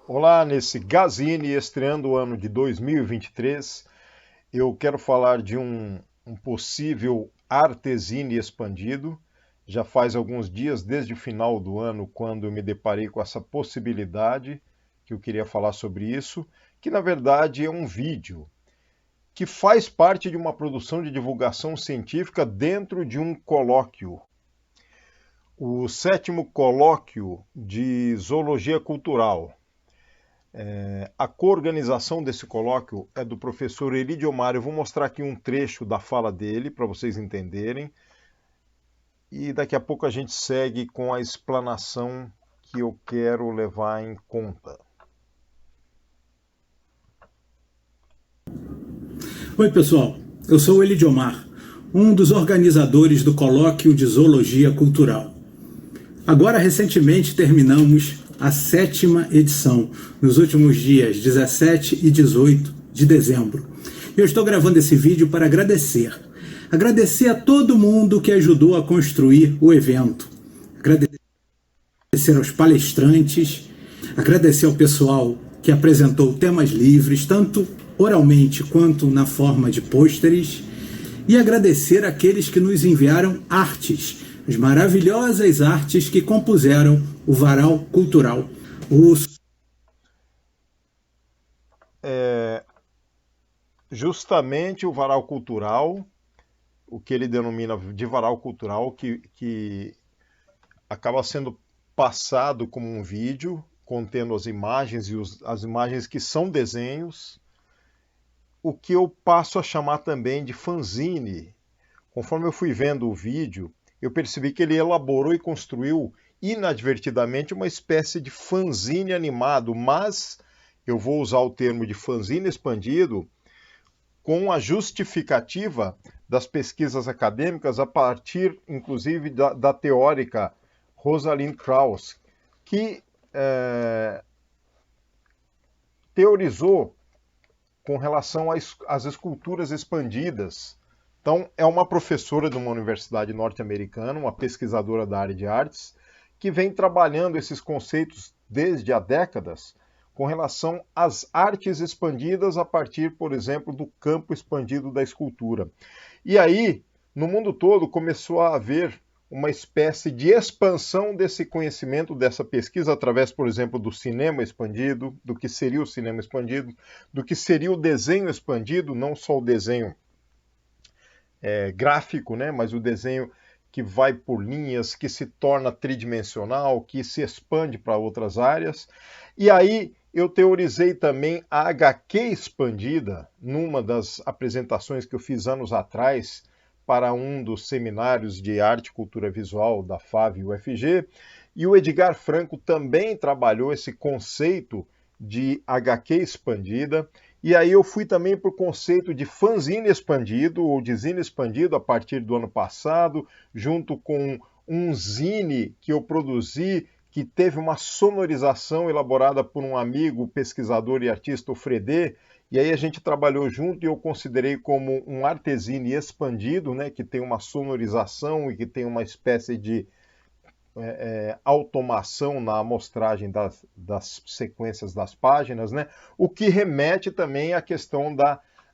Olá, nesse Gazine estreando o ano de 2023, eu quero falar de um possível Artezine expandido. Já faz alguns dias, desde o final do ano, quando eu me deparei com essa possibilidade, que eu queria falar sobre isso, que na verdade é um vídeo que faz parte de uma produção de divulgação científica dentro de um colóquio. O sétimo colóquio de zoologia cultural. A coorganização desse colóquio é do professor Elidio Mário. Eu vou mostrar aqui um trecho da fala dele para vocês entenderem. E daqui a pouco a gente segue com a explanação que eu quero levar em conta. Oi, pessoal. Eu sou o Elidiomar, um dos organizadores do Colóquio de Zoologia Cultural. Agora, recentemente, terminamos a 7ª edição, nos últimos dias 17 e 18 de dezembro. Eu estou gravando esse vídeo para agradecer. Agradecer a todo mundo que ajudou a construir o evento. Agradecer aos palestrantes, agradecer ao pessoal que apresentou temas livres, tanto oralmente quanto na forma de pôsteres, e agradecer àqueles que nos enviaram artes, as maravilhosas artes que compuseram o Varal Cultural. Justamente o varal cultural, o que ele denomina de varal cultural, que acaba sendo passado como um vídeo contendo as imagens e as imagens que são desenhos, o que eu passo a chamar também de fanzine. Conforme eu fui vendo o vídeo, eu percebi que ele elaborou e construiu inadvertidamente uma espécie de fanzine animado, mas eu vou usar o termo de fanzine expandido com a justificativa das pesquisas acadêmicas a partir, inclusive, da teórica Rosalind Krauss, que teorizou com relação às esculturas expandidas. Então, é uma professora de uma universidade norte-americana, uma pesquisadora da área de artes, que vem trabalhando esses conceitos desde há décadas com relação às artes expandidas a partir, por exemplo, do campo expandido da escultura. E aí, no mundo todo, começou a haver uma espécie de expansão desse conhecimento, dessa pesquisa, através, por exemplo, do cinema expandido, do que seria o cinema expandido, do que seria o desenho expandido, não só o desenho gráfico, né, mas o desenho que vai por linhas, que se torna tridimensional, que se expande para outras áreas. E aí eu teorizei também a HQ expandida, numa das apresentações que eu fiz anos atrás para um dos seminários de arte e cultura visual da FAV e UFG, e o Edgar Franco também trabalhou esse conceito de HQ expandida, e aí eu fui também para o conceito de fanzine expandido, ou de zine expandido, a partir do ano passado, junto com um zine que eu produzi, que teve uma sonorização elaborada por um amigo, pesquisador e artista, o Fredê, e aí a gente trabalhou junto e eu considerei como um artezine expandido, né, que tem uma sonorização e que tem uma espécie de automação na amostragem das sequências das páginas, né? O que remete também à questão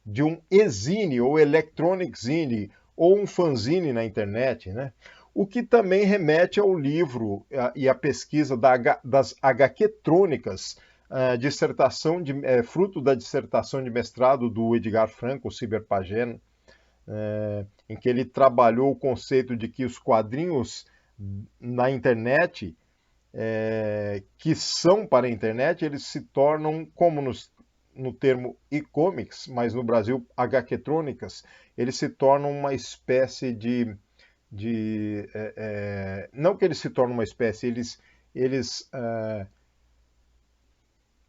de um e-zine ou electronic zine ou um fanzine na internet, né? O que também remete ao livro e à pesquisa das HQ-trônicas, dissertação fruto da dissertação de mestrado do Edgar Franco, o Cyberpagé, em que ele trabalhou o conceito de que os quadrinhos na internet, que são para a internet, eles se tornam, como no termo e-comics, mas no Brasil HQ-trônicas, eles se tornam uma espécie não que eles se tornem uma espécie, eles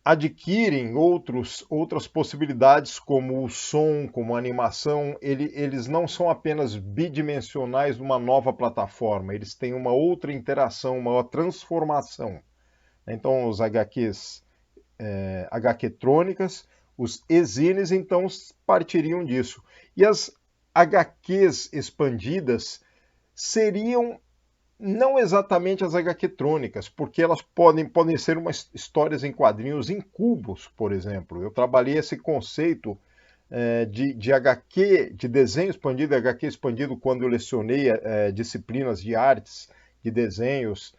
adquirem outras possibilidades, como o som, como a animação. Eles não são apenas bidimensionais numa nova plataforma, eles têm uma outra interação, uma outra transformação. Então, os HQs, HQ-trônicas, os e-zines, então, partiriam disso. E as HQs expandidas seriam Não exatamente as HQ-trônicas, porque elas podem ser umas histórias em quadrinhos em cubos, por exemplo. Eu trabalhei esse conceito de HQ, de desenho expandido, HQ expandido, quando eu lecionei disciplinas de artes, de desenhos,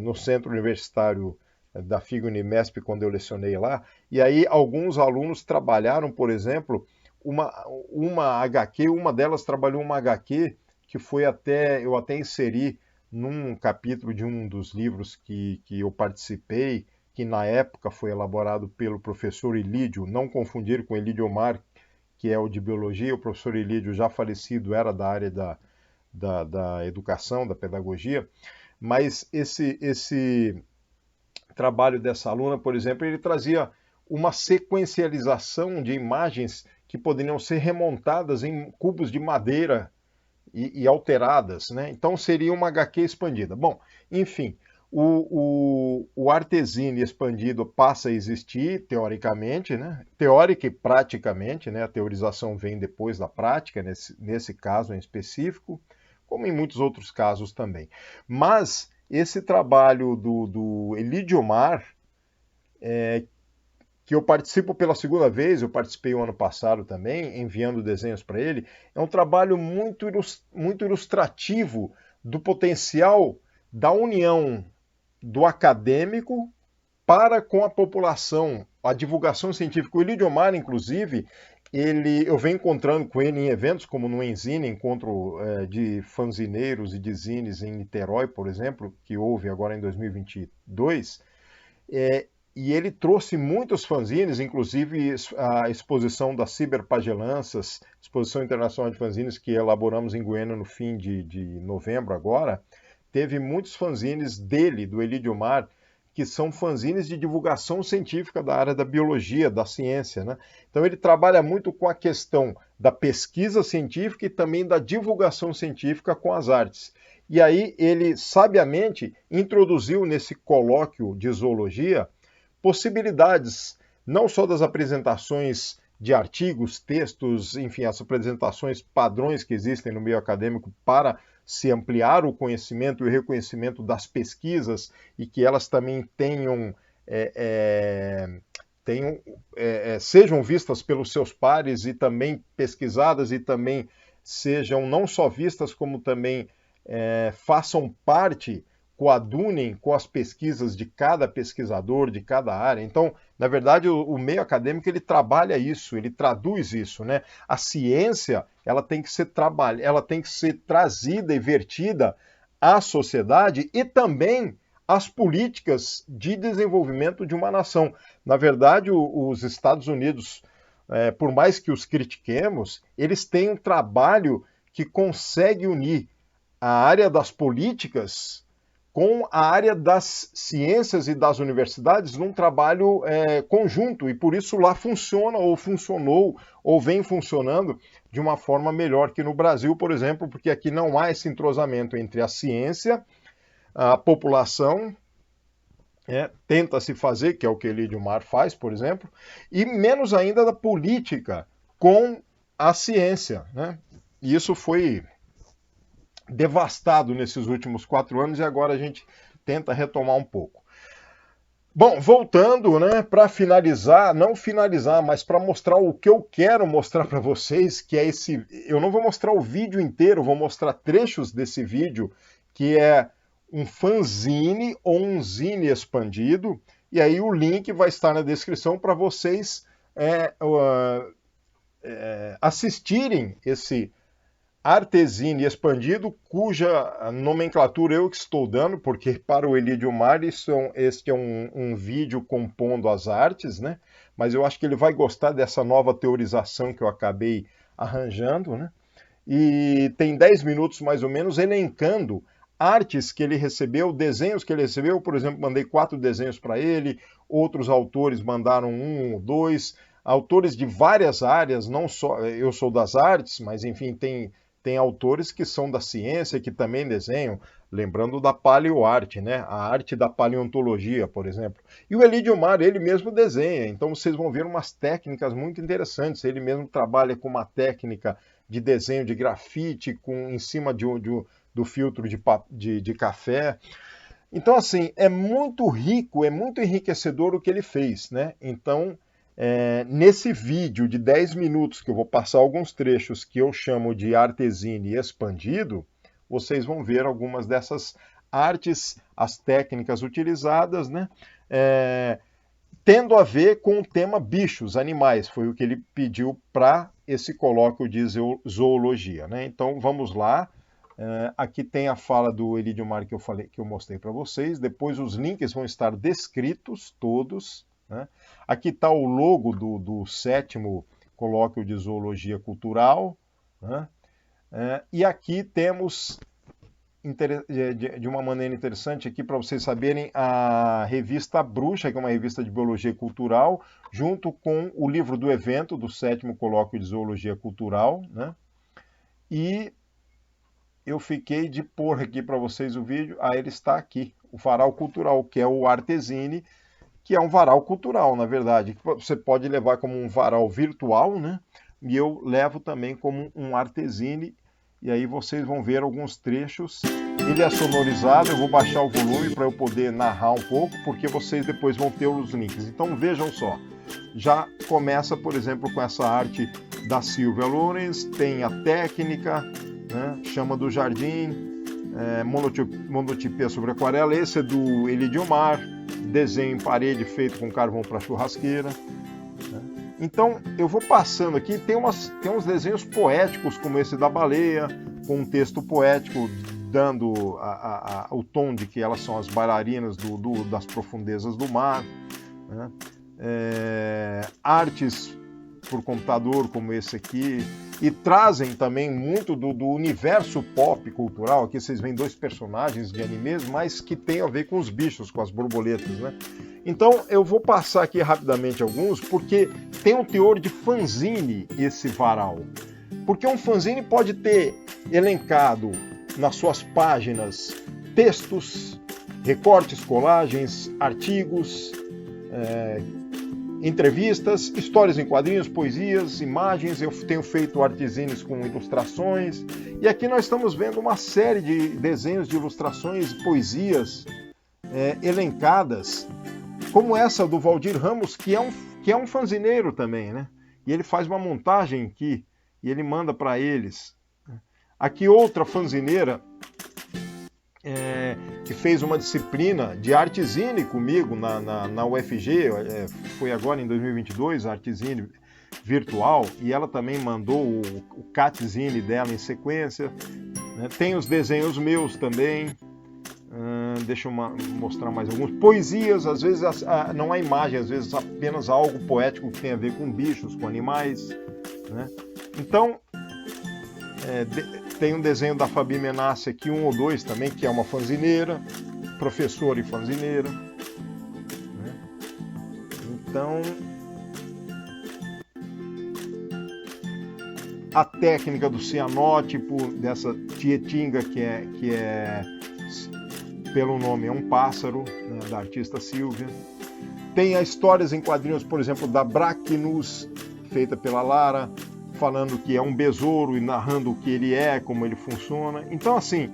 no Centro Universitário da FIG-Unimesp, quando eu lecionei lá. E aí alguns alunos trabalharam, por exemplo, uma HQ, uma delas trabalhou uma HQ que eu até inseri num capítulo de um dos livros que eu participei, que na época foi elaborado pelo professor Ilídio, não confundir com Elídio Omar, que é o de biologia. O professor Ilídio, já falecido, era da área da educação, da pedagogia, mas esse trabalho dessa aluna, por exemplo, ele trazia uma sequencialização de imagens que poderiam ser remontadas em cubos de madeira e alteradas, né? Então seria uma HQ expandida. Bom, enfim, o Artezine expandido passa a existir teoricamente, né? Teórica e praticamente, né? A teorização vem depois da prática, nesse caso em específico, como em muitos outros casos também. Mas esse trabalho do Elídio Omar, que eu participo pela segunda vez, eu participei o ano passado também, enviando desenhos para ele, é um trabalho muito ilustrativo do potencial da união do acadêmico para com a população, a divulgação científica. O Elídio Omar, inclusive, eu venho encontrando com ele em eventos como no Enzine, encontro de fanzineiros e de zines em Niterói, por exemplo, que houve agora em 2022, e ele trouxe muitos fanzines, inclusive a exposição das Ciberpagelanças, exposição internacional de fanzines que elaboramos em Goiânia no fim de novembro agora, teve muitos fanzines dele, do Elídio Omar, que são fanzines de divulgação científica da área da biologia, da ciência, né? Então ele trabalha muito com a questão da pesquisa científica e também da divulgação científica com as artes. E aí ele, sabiamente, introduziu nesse colóquio de zoologia possibilidades, não só das apresentações de artigos, textos, enfim, as apresentações padrões que existem no meio acadêmico para se ampliar o conhecimento e o reconhecimento das pesquisas e que elas também sejam vistas pelos seus pares e também pesquisadas e também sejam não só vistas, como também façam parte, coadunem com as pesquisas de cada pesquisador, de cada área. Então, na verdade, o meio acadêmico ele trabalha isso, ele traduz isso, né? A ciência ela tem que ser trazida e vertida à sociedade e também às políticas de desenvolvimento de uma nação. Na verdade, os Estados Unidos, por mais que os critiquemos, eles têm um trabalho que consegue unir a área das políticas com a área das ciências e das universidades num trabalho conjunto, e por isso lá funciona, ou funcionou, ou vem funcionando de uma forma melhor que no Brasil, por exemplo, porque aqui não há esse entrosamento entre a ciência, a população, tenta-se fazer, que é o que Elídio Omar faz, por exemplo, e menos ainda da política com a ciência, né? E isso foi devastado nesses últimos 4 anos e agora a gente tenta retomar um pouco. Bom, voltando, né, para finalizar, não finalizar, mas para mostrar o que eu quero mostrar para vocês, que é esse. Eu não vou mostrar o vídeo inteiro, vou mostrar trechos desse vídeo, que é um fanzine ou um zine expandido, e aí o link vai estar na descrição para vocês assistirem esse Artezine expandido, cuja nomenclatura eu que estou dando, porque para o Elídio Omar este é um vídeo compondo as artes, né? Mas eu acho que ele vai gostar dessa nova teorização que eu acabei arranjando, né? E tem 10 minutos mais ou menos elencando artes que ele recebeu, desenhos que ele recebeu. Por exemplo, mandei 4 desenhos para ele, outros autores mandaram 1 ou 2, autores de várias áreas, não só eu sou das artes, mas enfim, tem autores que são da ciência, que também desenham, lembrando da paleoarte, né? A arte da paleontologia, por exemplo. E o Elídio Omar, ele mesmo desenha, então vocês vão ver umas técnicas muito interessantes. Ele mesmo trabalha com uma técnica de desenho de grafite em cima do do filtro de café. Então, assim, é muito rico, é muito enriquecedor o que ele fez, né? Então, nesse vídeo de 10 minutos, que eu vou passar alguns trechos que eu chamo de Artesini expandido, vocês vão ver algumas dessas artes, as técnicas utilizadas, né? Tendo a ver com o tema bichos, animais, foi o que ele pediu para esse colóquio de zoologia, né? Então, vamos lá. Aqui tem a fala do Elidiomar que eu mostrei para vocês. Depois os links vão estar descritos todos, né? Aqui está o logo do 7º colóquio de zoologia cultural, né? E aqui temos, de uma maneira interessante aqui para vocês saberem, a revista Bruxa, que é uma revista de biologia cultural, junto com o livro do evento do 7º colóquio de zoologia cultural, né? E eu fiquei de pôr aqui para vocês o vídeo. Ele está aqui, o varal cultural, que é o Artesini, que é um varal cultural, na verdade. Você pode levar como um varal virtual, né? E eu levo também como um Artesini. E aí vocês vão ver alguns trechos. Ele é sonorizado, eu vou baixar o volume para eu poder narrar um pouco, porque vocês depois vão ter os links. Então vejam só. Já começa, por exemplo, com essa arte da Silvia Lorenz, tem a técnica, né? Chama do Jardim, monotipia sobre aquarela. Esse é do Elidiomar, desenho em parede feito com carvão para churrasqueira, né? Então eu vou passando aqui, tem uns desenhos poéticos como esse da baleia, com um texto poético dando o tom de que elas são as bailarinas das profundezas do mar, né? Artes por computador como esse aqui, e trazem também muito do universo pop cultural. Aqui vocês veem 2 personagens de animes, mas que tem a ver com os bichos, com as borboletas, né? Então eu vou passar aqui rapidamente alguns, porque tem um teor de fanzine esse varal. Porque um fanzine pode ter elencado nas suas páginas textos, recortes, colagens, artigos, entrevistas, histórias em quadrinhos, poesias, imagens. Eu tenho feito artesines com ilustrações. E aqui nós estamos vendo uma série de desenhos de ilustrações, poesias elencadas, como essa do Valdir Ramos, que é um fanzineiro também, né? E ele faz uma montagem aqui e ele manda para eles. Aqui outra fanzineira que fez uma disciplina de artesine comigo na UFG, foi agora em 2022, a artesine virtual, e ela também mandou o catzine dela em sequência, né? Tem os desenhos meus também. Deixa eu mostrar mais alguns. Poesias, às vezes não há imagem, às vezes apenas algo poético que tem a ver com bichos, com animais, né? Então, tem um desenho da Fabi Menassi aqui, 1 ou 2 também, que é uma fanzineira, professora e fanzineira, né? Então, a técnica do cianótipo, dessa Tietinga, que é pelo nome, é um pássaro, né, da artista Silvia. Tem as histórias em quadrinhos, por exemplo, da Bracnus, feita pela Lara, falando que é um besouro e narrando o que ele é, como ele funciona. Então, assim,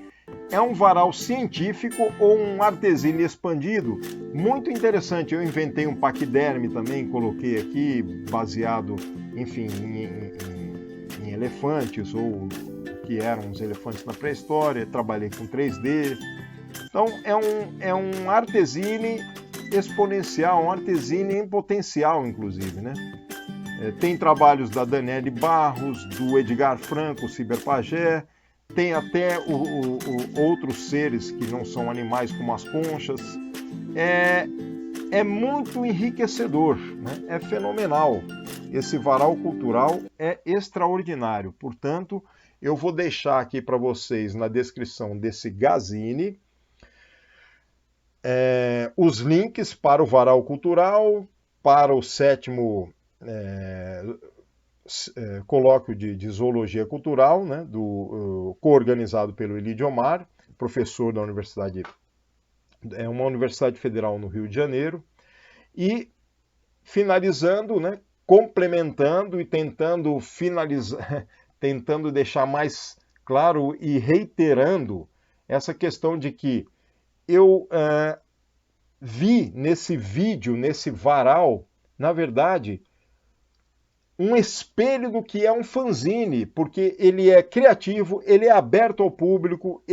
é um varal científico ou um artesine expandido, muito interessante. Eu inventei um paquiderme também, coloquei aqui, baseado, enfim, em elefantes, ou que eram os elefantes na pré-história. Trabalhei com 3D. Então, é um artesine exponencial, um artesine em potencial, inclusive, né? Tem trabalhos da Daniele Barros, do Edgar Franco, Ciberpagé, tem até outros seres que não são animais, como as conchas. É muito enriquecedor, né? É fenomenal. Esse varal cultural é extraordinário. Portanto, eu vou deixar aqui para vocês na descrição desse Gazine os links para o varal cultural, para o 7º colóquio de zoologia cultural, né, coorganizado pelo Elidiomar, professor da universidade, uma universidade federal no Rio de Janeiro, e finalizando, né, complementando e tentando finalizar, tentando deixar mais claro e reiterando essa questão de que eu vi nesse vídeo, nesse varal, na verdade, um espelho do que é um fanzine, porque ele é criativo, ele é aberto ao público,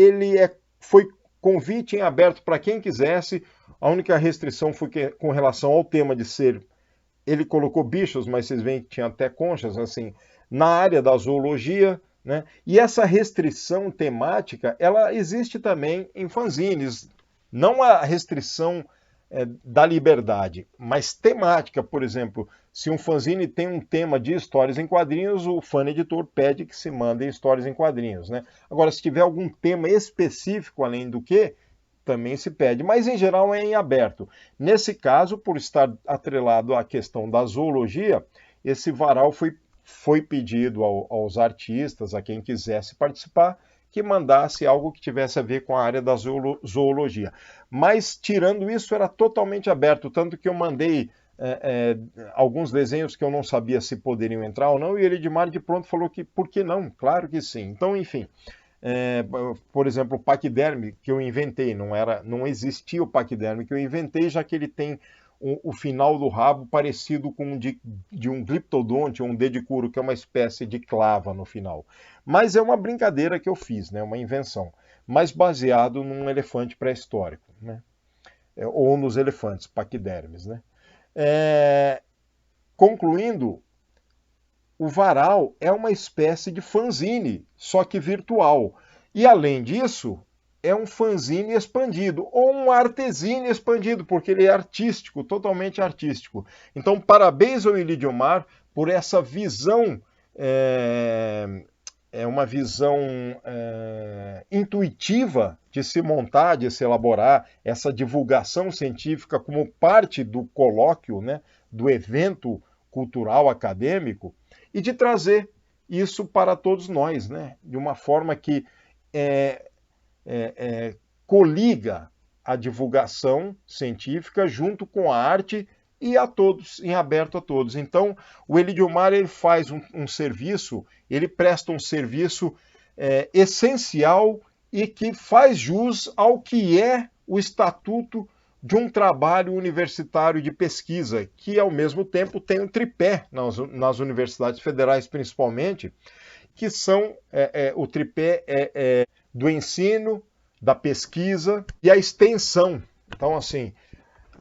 foi convite em aberto para quem quisesse. A única restrição foi que, com relação ao tema de ser, ele colocou bichos, mas vocês veem que tinha até conchas, assim, na área da zoologia, né? E essa restrição temática, ela existe também em fanzines, não a restrição da liberdade, mas temática. Por exemplo, se um fanzine tem um tema de histórias em quadrinhos, o fã editor pede que se mandem histórias em quadrinhos, né? Agora, se tiver algum tema específico além do que, também se pede, mas em geral é em aberto. Nesse caso, por estar atrelado à questão da zoologia, esse varal foi pedido aos artistas, a quem quisesse participar, que mandasse algo que tivesse a ver com a área da zoologia. Mas, tirando isso, era totalmente aberto, tanto que eu mandei alguns desenhos que eu não sabia se poderiam entrar ou não, e ele de mar de pronto falou que por que não? Claro que sim. Então, enfim, por exemplo, o paquiderme que eu inventei, não existia o paquiderme que eu inventei, já que ele tem o final do rabo parecido com de um gliptodonte ou um dedicuro, que é uma espécie de clava no final. Mas é uma brincadeira que eu fiz, né? Uma invenção, mas baseado num elefante pré-histórico, né? Ou nos elefantes paquidermes, né? Concluindo, o varal é uma espécie de fanzine, só que virtual. E além disso, é um fanzine expandido, ou um artezine expandido, porque ele é artístico, totalmente artístico. Então, parabéns ao Elidiomar por essa visão, uma visão intuitiva de se montar, de se elaborar essa divulgação científica como parte do colóquio, né, do evento cultural acadêmico, e de trazer isso para todos nós, né, de uma forma que coliga a divulgação científica junto com a arte e a todos, em aberto a todos. Então, o Elidiomar, ele faz um serviço, ele presta um serviço essencial e que faz jus ao que é o estatuto de um trabalho universitário de pesquisa, que ao mesmo tempo tem um tripé nas universidades federais, principalmente, que são o tripé do ensino, da pesquisa e a extensão. Então, assim,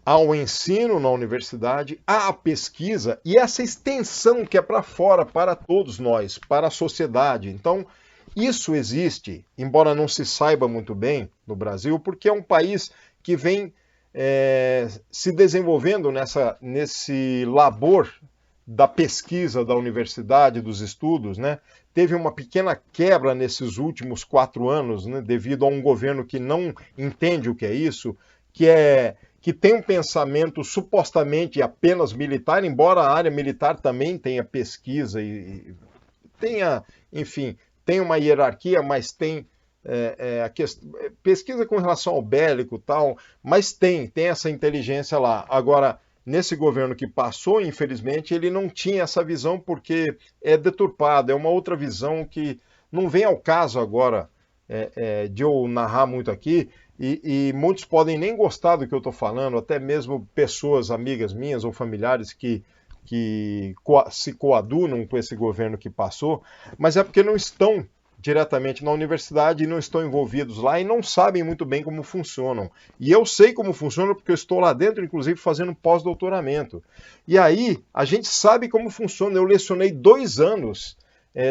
há o ensino na universidade, há a pesquisa e essa extensão que é para fora, para todos nós, para a sociedade. Então, isso existe, embora não se saiba muito bem no Brasil, porque é um país que vem se desenvolvendo nesse labor da pesquisa, da universidade, dos estudos, né? Teve uma pequena quebra nesses últimos 4 anos, né, devido a um governo que não entende o que é isso, que tem um pensamento supostamente apenas militar, embora a área militar também tenha pesquisa e tenha, enfim, tem uma hierarquia, mas tem pesquisa com relação ao bélico e tal, mas tem essa inteligência lá. Agora, nesse governo que passou, infelizmente, ele não tinha essa visão porque é deturpada, é uma outra visão que não vem ao caso agora de eu narrar muito aqui, e muitos podem nem gostar do que eu estou falando, até mesmo pessoas, amigas minhas ou familiares que se coadunam com esse governo que passou, mas é porque não estão diretamente na universidade e não estão envolvidos lá e não sabem muito bem como funcionam. E eu sei como funciona porque eu estou lá dentro, inclusive, fazendo pós-doutoramento. E aí, a gente sabe como funciona. Eu lecionei 2 anos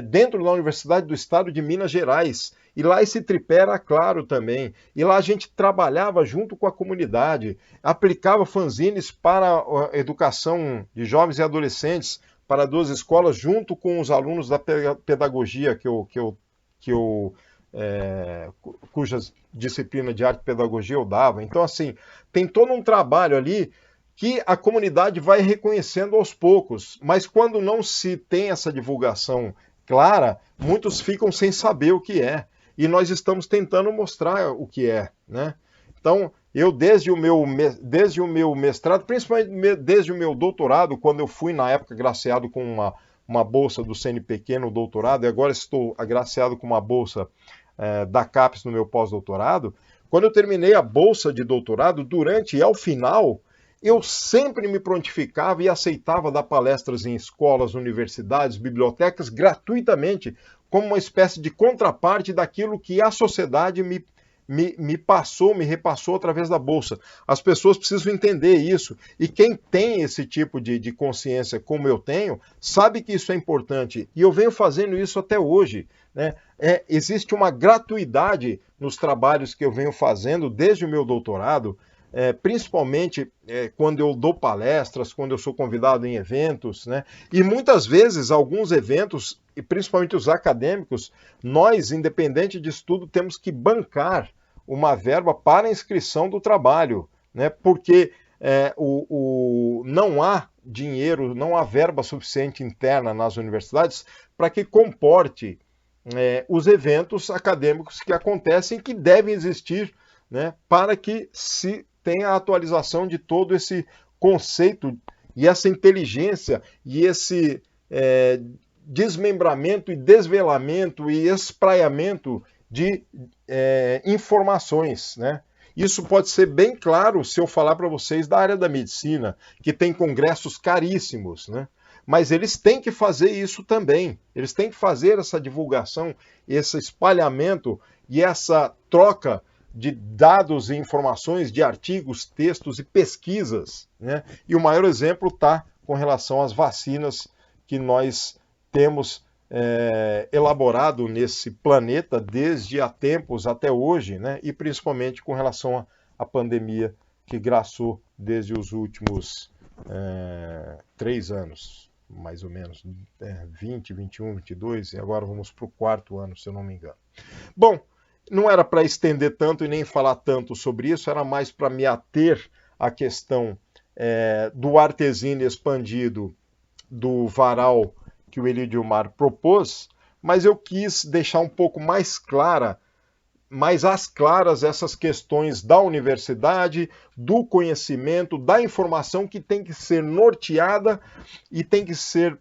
dentro da Universidade do Estado de Minas Gerais. E lá esse tripé era claro também. E lá a gente trabalhava junto com a comunidade, aplicava fanzines para a educação de jovens e adolescentes para 2 escolas, junto com os alunos da pedagogia cuja disciplina de arte e pedagogia eu dava. Então, assim, tem todo um trabalho ali que a comunidade vai reconhecendo aos poucos, mas quando não se tem essa divulgação clara, muitos ficam sem saber o que é. E nós estamos tentando mostrar o que é, né? Então, eu desde o meu mestrado, principalmente desde o meu doutorado, quando eu fui na época agraciado com uma bolsa do CNPq no doutorado, e agora estou agraciado com uma bolsa da CAPES no meu pós-doutorado, quando eu terminei a bolsa de doutorado, durante e ao final, eu sempre me prontificava e aceitava dar palestras em escolas, universidades, bibliotecas, gratuitamente, como uma espécie de contraparte daquilo que a sociedade me passou, me repassou através da bolsa. As pessoas precisam entender isso. E quem tem esse tipo de consciência, como eu tenho, sabe que isso é importante. E eu venho fazendo isso até hoje, né? Existe uma gratuidade nos trabalhos que eu venho fazendo desde o meu doutorado, principalmente quando eu dou palestras, quando eu sou convidado em eventos, né? E muitas vezes, alguns eventos, e principalmente os acadêmicos, nós, independente de estudo, temos que bancar uma verba para a inscrição do trabalho, né? Porque não há dinheiro, não há verba suficiente interna nas universidades para que comporte os eventos acadêmicos que acontecem, que devem existir, né, para que se tenha a atualização de todo esse conceito e essa inteligência e esse desmembramento e desvelamento e espraiamento de informações, né? Isso pode ser bem claro se eu falar para vocês da área da medicina, que tem congressos caríssimos, né? Mas eles têm que fazer isso também. Eles têm que fazer essa divulgação, esse espalhamento e essa troca de dados e informações, de artigos, textos e pesquisas, né? E o maior exemplo está com relação às vacinas que nós temos elaborado nesse planeta desde há tempos até hoje, né? E principalmente com relação à pandemia que graçou desde os últimos 3 anos, mais ou menos, 20, 21, 22, e agora vamos para o 4º ano, se eu não me engano. Bom, não era para estender tanto e nem falar tanto sobre isso, era mais para me ater à questão do Artesini expandido, do varal que o Elidiomar propôs, mas eu quis deixar um pouco mais às claras essas questões da universidade, do conhecimento, da informação que tem que ser norteada e tem que ser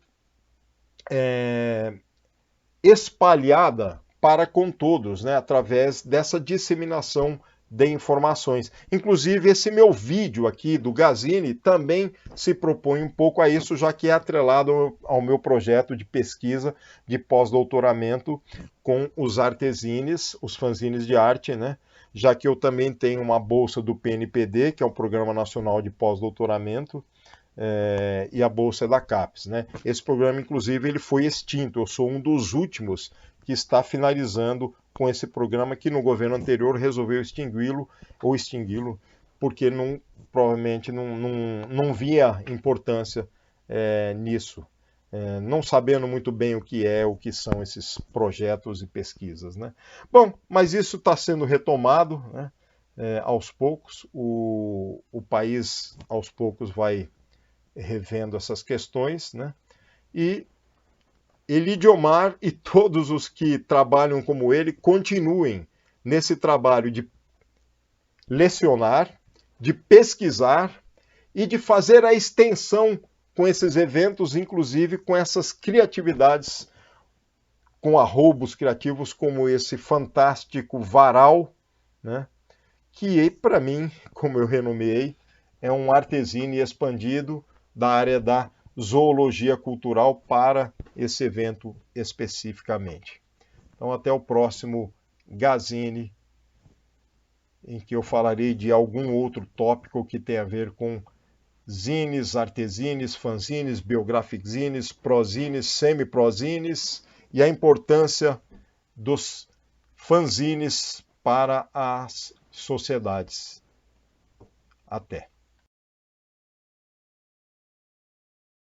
espalhada para com todos, né, através dessa disseminação de informações. Inclusive, esse meu vídeo aqui do Gazini também se propõe um pouco a isso, já que é atrelado ao meu projeto de pesquisa de pós-doutoramento com os artesines, os fanzines de arte, né? Já que eu também tenho uma bolsa do PNPD, que é o Programa Nacional de Pós-Doutoramento, e a bolsa é da CAPES, né? Esse programa, inclusive, ele foi extinto. Eu sou um dos últimos que está finalizando com esse programa, que no governo anterior resolveu extingui-lo, porque provavelmente não via importância nisso, não sabendo muito bem o que são esses projetos e pesquisas, né? Bom, mas isso está sendo retomado, né, aos poucos, o país aos poucos vai revendo essas questões, né? E Elidiomar e todos os que trabalham como ele continuem nesse trabalho de lecionar, de pesquisar e de fazer a extensão com esses eventos, inclusive com essas criatividades, com arroubos criativos como esse fantástico varal, né? Que para mim, como eu renomeei, é um Artesini expandido da área da zoologia cultural para esse evento especificamente. Então, até o próximo Gazini, em que eu falarei de algum outro tópico que tem a ver com zines, artesines, fanzines, biographic zines, prozines, semi-prozines e a importância dos fanzines para as sociedades. Até!